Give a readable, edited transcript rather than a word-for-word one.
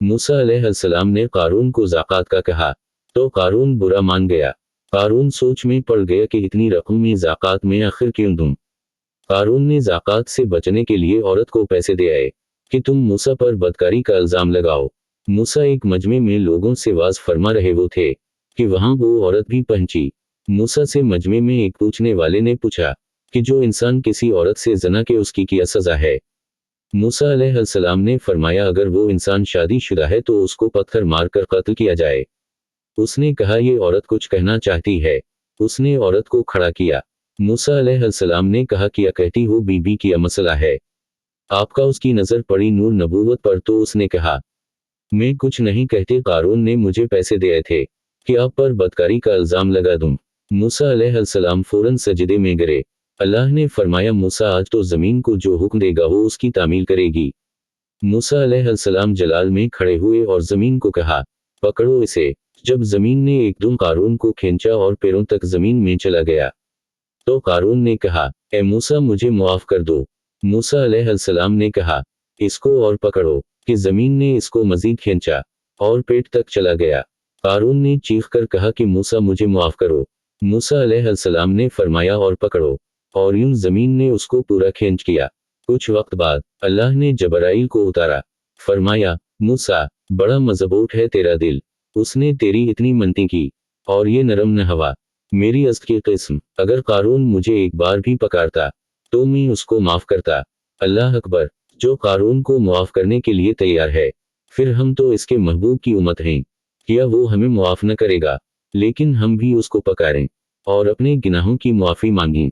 मूसा अलैहिस्सलाम ने कारून को ज़कात का कहा तो कारून बुरा मान गया। कारून सोच में पड़ गया कि इतनी रकम में ज़कात में आखिर क्यों दूं। कारून ने ज़कात से बचने के लिए औरत को पैसे दे आए कि तुम मूसा पर बदकारी का इल्ज़ाम लगाओ। मूसा एक मजमे में लोगों से वाज फरमा रहे वो थे कि वहां वो औरत भी पहुंची। मूसा से मजमे में एक पूछने वाले ने पूछा कि जो इंसान किसी औरत से ज़ना के उसकी क्या सज़ा है। मूसा अलैहिस्सलाम ने फरमाया अगर वो इंसान शादीशुदा है तो उसको पत्थर मारकर कत्ल किया जाए। उसने कहा ये औरत कुछ कहना चाहती है। उसने औरत को खड़ा किया। मूसा अलैहिस्सलाम ने कहा क्या कहती हो बीबी क्या मसला है। आपका उसकी नज़र पड़ी नूर नबूवत पर तो उसने कहा मैं कुछ नहीं कहते कारून ने मुझे पैसे दिए थे कि आप पर बदकारी का इल्ज़ाम लगा दूं। मूसा अलैहिस्सलाम फौरन सजदे में गिरे। अल्लाह ने फरमाया मूसा आज तो ज़मीन को जो हुक्म देगा वो उसकी तामील करेगी। मूसा अलैहिस्सलाम जलाल में खड़े हुए और ज़मीन को कहा पकड़ो इसे। जब ज़मीन ने एकदम कारून को खींचा और पैरों तक ज़मीन में चला गया तो कारून ने कहा ए मूसा मुझे मुआफ़ कर दो। मूसा अलैहिस्सलाम ने कहा इसको और पकड़ो कि ज़मीन ने इसको मज़ीद खींचा और पेट तक चला गया। कारून ने चीख कर कहा कि मूसा मुझे मुआफ़ करो। मूसा अलैहिस्सलाम ने फरमाया और पकड़ो और यूं ज़मीन ने उसको पूरा खींच किया। कुछ वक्त बाद अल्लाह ने जबराइल को उतारा। फरमाया मूसा बड़ा मजबूत है तेरा दिल। उसने तेरी इतनी मनती की और ये नरम न हवा मेरी अज़्क़ की किस्म। अगर कारून मुझे एक बार भी पकारता तो मैं उसको माफ़ करता। अल्लाह अकबर। जो कारून को मुआफ़ करने के लिए तैयार है फिर हम तो इसके महबूब की उम्मत हैं। क्या वो हमें मुआफ़ न करेगा। लेकिन हम भी उसको पकारें और अपने गुनाहों की मुआफ़ी मांगें।